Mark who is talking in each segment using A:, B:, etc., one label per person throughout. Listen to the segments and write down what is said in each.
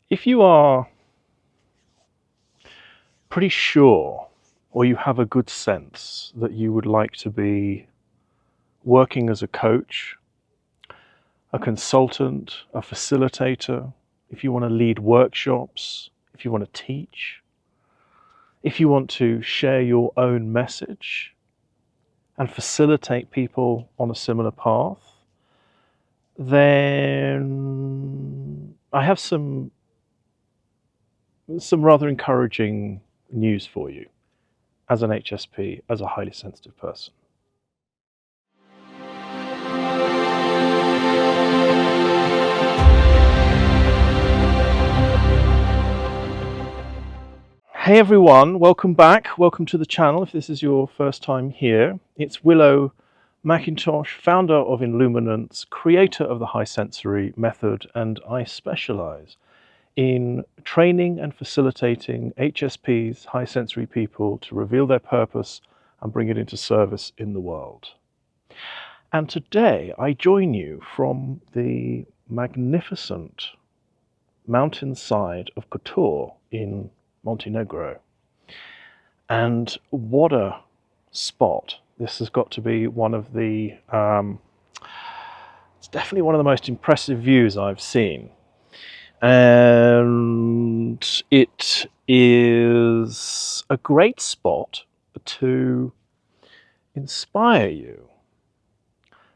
A: If you are pretty sure, or you have a good sense that you would like to be working as a coach, a consultant, a facilitator, if you want to lead workshops, if you want to teach, if you want to share your own message and facilitate people on a similar path, then I have some rather encouraging news for you as an HSP, as a highly sensitive person. Hey everyone, welcome back. Welcome to the channel if this is your first time here. It's Willow McIntosh, founder of Illuminance, creator of the High Sensory Method, and I specialize in training and facilitating HSPs, high sensory people, to reveal their purpose and bring it into service in the world. And today I join you from the magnificent mountainside of Kotor in Montenegro. And what a spot. This has got to be one of the, it's definitely one of the most impressive views I've seen. And it is a great spot to inspire you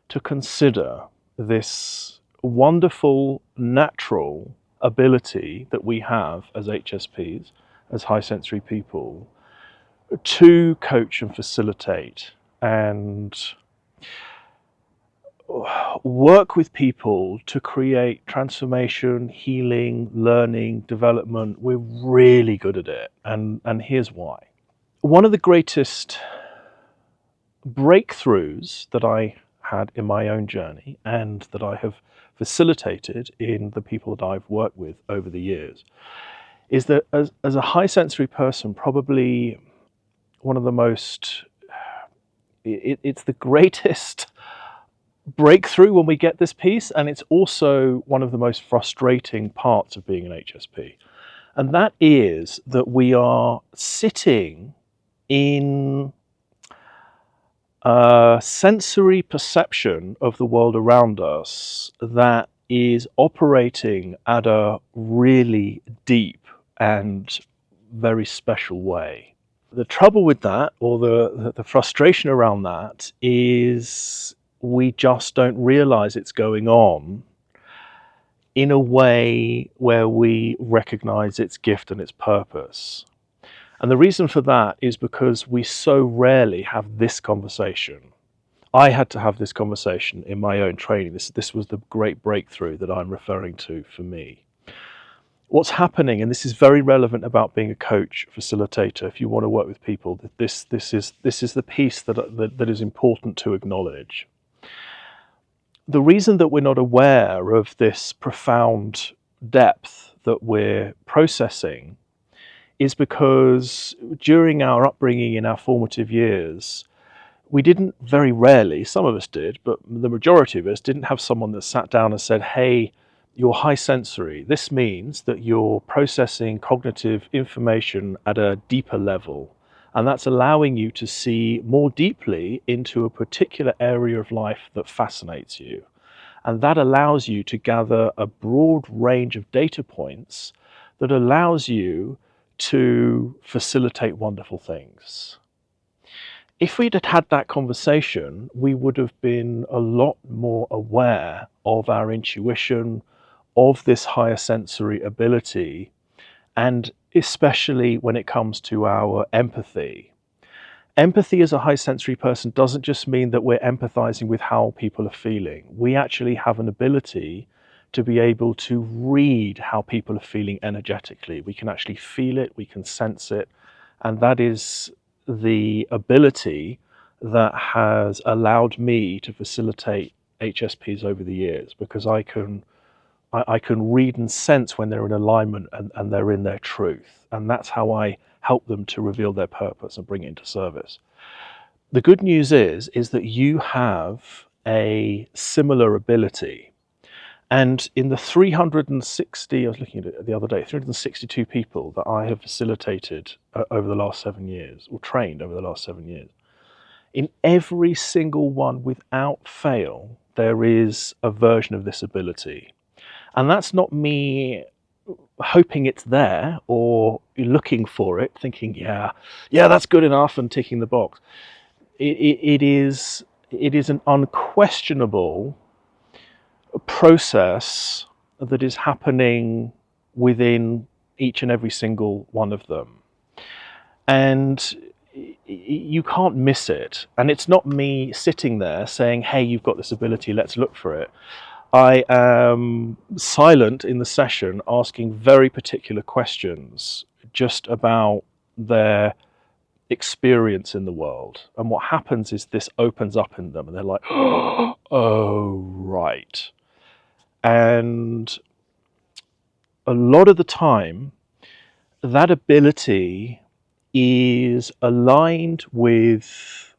A: to consider this wonderful natural ability that we have as HSPs, as high sensory people, to coach and facilitate and work with people to create transformation, healing, learning, development. We're really good at it, and here's why. One of the greatest breakthroughs that I had in my own journey and that I have facilitated in the people that I've worked with over the years is that as a high sensory person, probably one of the most, it's the greatest breakthrough when we get this piece, and it's also one of the most frustrating parts of being an HSP. And that is that we are sitting in a sensory perception of the world around us that is operating at a really deep and very special way. The trouble with that, or the frustration around that, is we just don't realize it's going on in a way where we recognize its gift and its purpose. And the reason for that is because we so rarely have this conversation. I had to have this conversation in my own training. This was the great breakthrough that I'm referring to for me. What's happening, and this is very relevant about being a coach, facilitator, if you want to work with people, this is the piece that is important to acknowledge. The reason that we're not aware of this profound depth that we're processing is because during our upbringing in our formative years, we didn't, very rarely, some of us did, but the majority of us didn't have someone that sat down and said, hey, you're high sensory. This means that you're processing cognitive information at a deeper level, and that's allowing you to see more deeply into a particular area of life that fascinates you. And that allows you to gather a broad range of data points that allows you to facilitate wonderful things. If we'd had that conversation, we would have been a lot more aware of our intuition, of this higher sensory ability, and especially when it comes to our empathy. Empathy as a high sensory person doesn't just mean that we're empathizing with how people are feeling. We actually have an ability to be able to read how people are feeling energetically. We can actually feel it, we can sense it, and that is the ability that has allowed me to facilitate HSPs over the years, because I can read and sense when they're in alignment and they're in their truth, and that's how I help them to reveal their purpose and bring it into service. The good news is that you have a similar ability. And in the 360, I was looking at it the other day, 362 people that I have facilitated over the last 7 years, or trained over the last 7 years, in every single one, without fail, there is a version of this ability. And that's not me hoping it's there or looking for it, thinking, yeah, that's good enough and ticking the box. It is an unquestionable process that is happening within each and every single one of them. And you can't miss it. And it's not me sitting there saying, hey, you've got this ability, let's look for it. I am silent in the session, asking very particular questions just about their experience in the world. And what happens is this opens up in them and they're like, oh, right. And a lot of the time, that ability is aligned with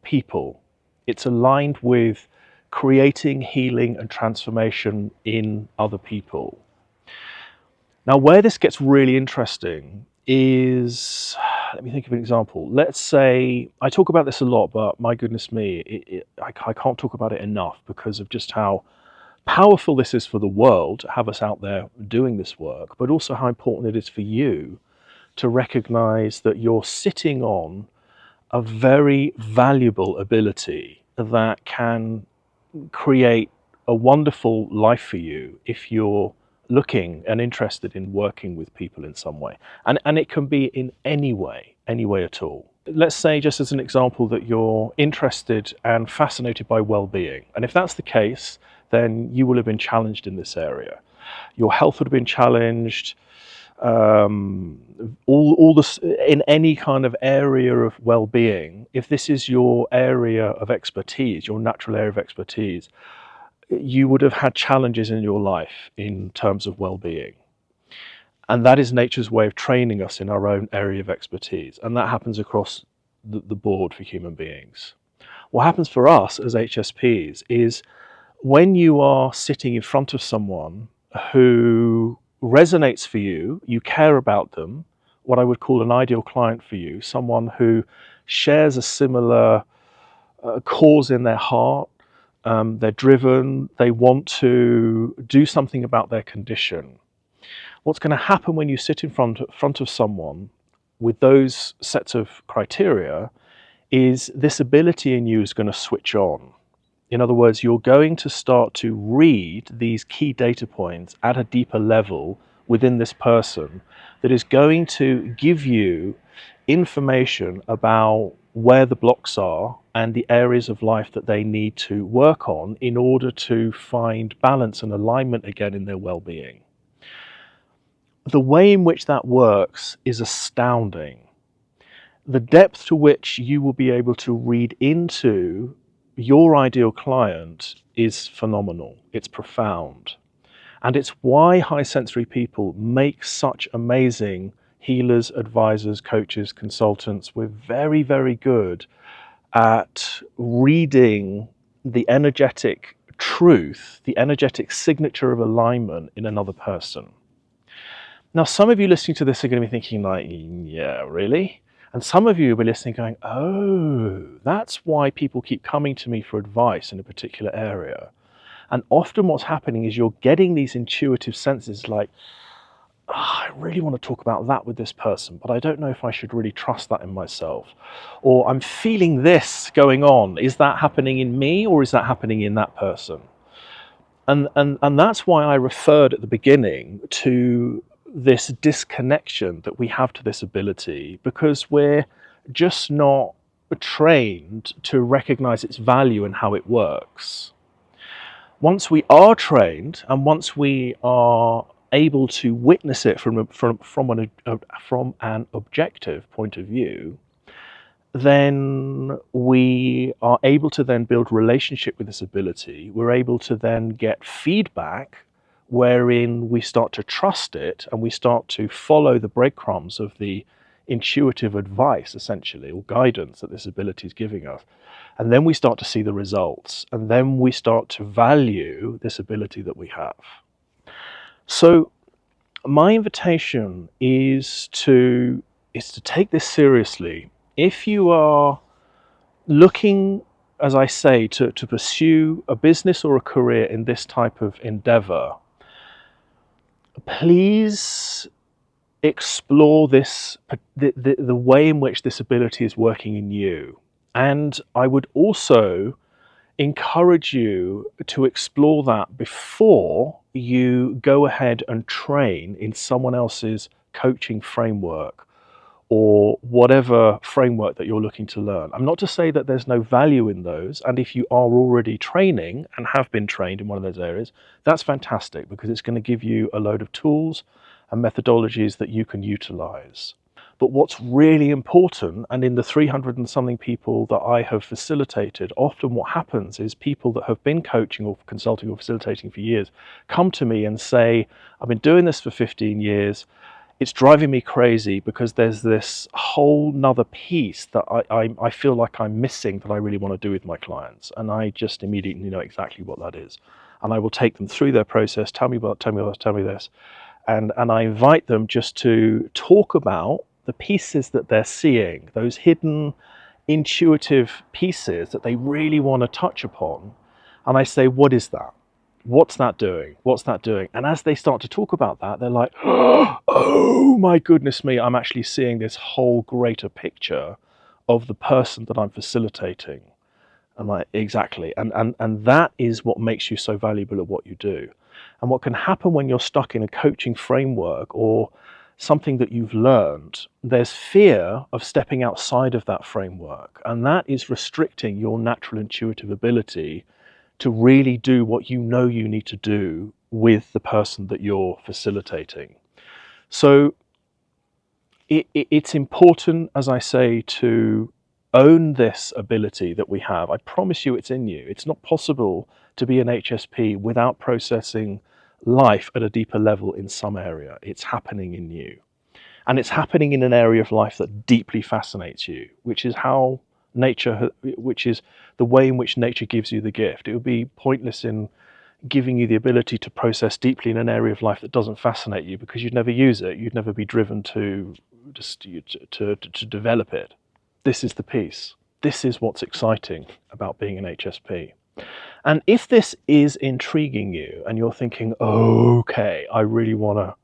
A: people. It's aligned with creating healing and transformation in other people. Now, where this gets really interesting is, let me think of an example. Let's say, I talk about this a lot, but my goodness me, I can't talk about it enough because of just how powerful this is for the world to have us out there doing this work, but also how important it is for you to recognize that you're sitting on a very valuable ability that can create a wonderful life for you if you're looking and interested in working with people in some way. And it can be in any way at all. Let's say, just as an example, that you're interested and fascinated by well-being. And if that's the case, then you will have been challenged in this area. Your health would have been challenged. All this, in any kind of area of well-being, if this is your area of expertise, your natural area of expertise, you would have had challenges in your life in terms of well-being. And that is nature's way of training us in our own area of expertise. And that happens across the board for human beings. What happens for us as HSPs is when you are sitting in front of someone who resonates for you, you care about them, what I would call an ideal client for you, someone who shares a similar cause in their heart, they're driven, they want to do something about their condition. What's going to happen when you sit in front of someone with those sets of criteria is this ability in you is going to switch on. In other words, you're going to start to read these key data points at a deeper level within this person that is going to give you information about where the blocks are and the areas of life that they need to work on in order to find balance and alignment again in their well-being. The way in which that works is astounding. The depth to which you will be able to read into your ideal client is phenomenal. It's profound. And it's why high sensory people make such amazing healers, advisors, coaches, consultants. We're very, very good at reading the energetic truth, the energetic signature of alignment in another person. Now, some of you listening to this are going to be thinking like, yeah, really? And some of you will be listening going, oh, that's why people keep coming to me for advice in a particular area. And often what's happening is you're getting these intuitive senses like, I really want to talk about that with this person, but I don't know if I should really trust that in myself. Or I'm feeling this going on. Is that happening in me or is that happening in that person? And that's why I referred at the beginning to this disconnection that we have to this ability, because we're just not trained to recognize its value and how it works. Once we are trained and once we are able to witness it from an objective point of view, then we are able to then build relationship with this ability. We're able to then get feedback wherein we start to trust it and we start to follow the breadcrumbs of the intuitive advice, essentially, or guidance that this ability is giving us. And then we start to see the results, and then we start to value this ability that we have. So my invitation is to take this seriously. If you are looking, as I say, to pursue a business or a career in this type of endeavor, please explore this, the way in which this ability is working in you. And I would also encourage you to explore that before you go ahead and train in someone else's coaching framework or whatever framework that you're looking to learn. I'm not to say that there's no value in those, and if you are already training and have been trained in one of those areas, that's fantastic, because it's going to give you a load of tools and methodologies that you can utilize. But what's really important, and in the 300 and something people that I have facilitated, often what happens is people that have been coaching or consulting or facilitating for years come to me and say, I've been doing this for 15 years, it's driving me crazy because there's this whole nother piece that I feel like I'm missing that I really want to do with my clients. And I just immediately know exactly what that is. And I will take them through their process, tell me this. And I invite them just to talk about the pieces that they're seeing, those hidden intuitive pieces that they really want to touch upon. And I say, what is that? What's that doing? What's that doing? And as they start to talk about that, they're like, oh my goodness me, I'm actually seeing this whole greater picture of the person that I'm facilitating. I'm like, exactly. And that is what makes you so valuable at what you do. And what can happen when you're stuck in a coaching framework or something that you've learned, there's fear of stepping outside of that framework. And that is restricting your natural intuitive ability to really do what you know you need to do with the person that you're facilitating. So it's important, as I say, to own this ability that we have. I promise you it's in you. It's not possible to be an HSP without processing life at a deeper level in some area. It's happening in you. And it's happening in an area of life that deeply fascinates you, which is how nature, which is the way in which nature gives you the gift. It would be pointless in giving you the ability to process deeply in an area of life that doesn't fascinate you, because you'd never use it. You'd never be driven to develop it. This is the piece. This is what's exciting about being an HSP. And if this is intriguing you and you're thinking, okay, I really want to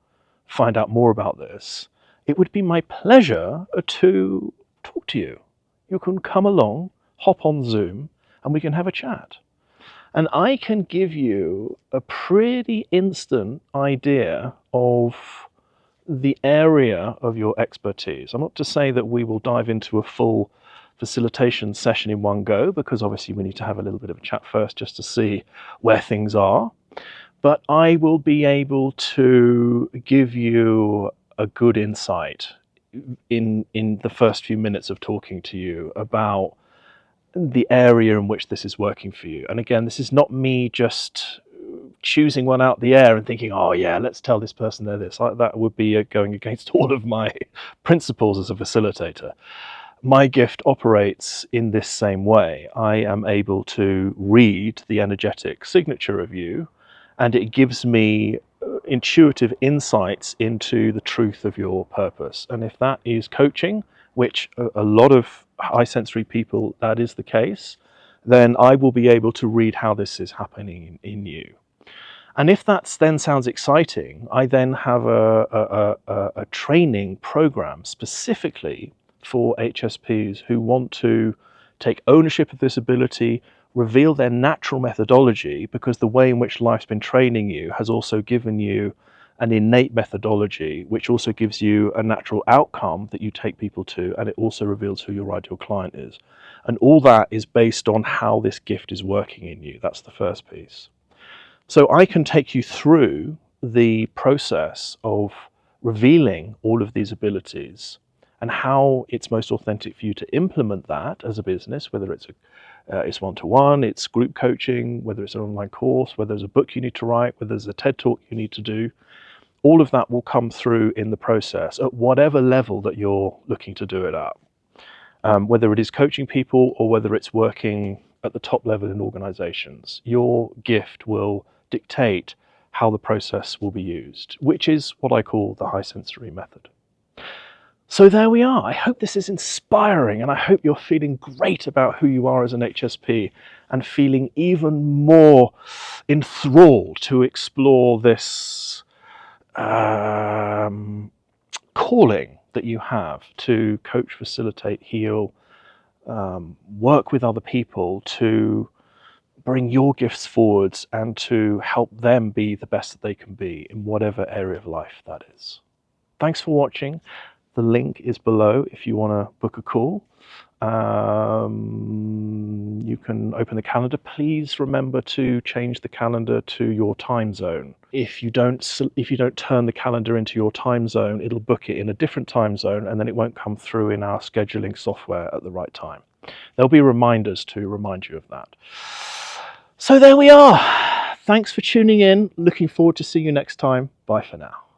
A: find out more about this, it would be my pleasure to talk to you. You can come along, hop on Zoom, and we can have a chat. And I can give you a pretty instant idea of the area of your expertise. I'm not to say that we will dive into a full facilitation session in one go, because obviously we need to have a little bit of a chat first just to see where things are. But I will be able to give you a good insight in the first few minutes of talking to you about the area in which this is working for you. And again, this is not me just choosing one out the air and thinking, oh yeah, let's tell this person they're this. That would be going against all of my principles as a facilitator. My gift operates in this same way. I am able to read the energetic signature of you, and it gives me intuitive insights into the truth of your purpose. And if that is coaching, which a lot of high sensory people, that is the case, then I will be able to read how this is happening in you. And if that then sounds exciting, I then have a training program specifically for HSPs who want to take ownership of this ability, reveal their natural methodology, because the way in which life's been training you has also given you an innate methodology, which also gives you a natural outcome that you take people to, and it also reveals who your ideal client is. And all that is based on how this gift is working in you. That's the first piece. So I can take you through the process of revealing all of these abilities and how it's most authentic for you to implement that as a business, whether it's it's one-to-one, it's group coaching, whether it's an online course, whether there's a book you need to write, whether there's a TED Talk you need to do, all of that will come through in the process at whatever level that you're looking to do it at. Whether it is coaching people or whether it's working at the top level in organizations, your gift will dictate how the process will be used, which is what I call the high sensory method. So there we are. I hope this is inspiring, and I hope you're feeling great about who you are as an HSP and feeling even more enthralled to explore this calling that you have to coach, facilitate, heal, work with other people to bring your gifts forwards and to help them be the best that they can be in whatever area of life that is. Thanks for watching. The link is below if you want to book a call. You can open the calendar. Please remember to change the calendar to your time zone. If you don't turn the calendar into your time zone, it'll book it in a different time zone, and then it won't come through in our scheduling software at the right time. There'll be reminders to remind you of that. So there we are. Thanks for tuning in. Looking forward to seeing you next time. Bye for now.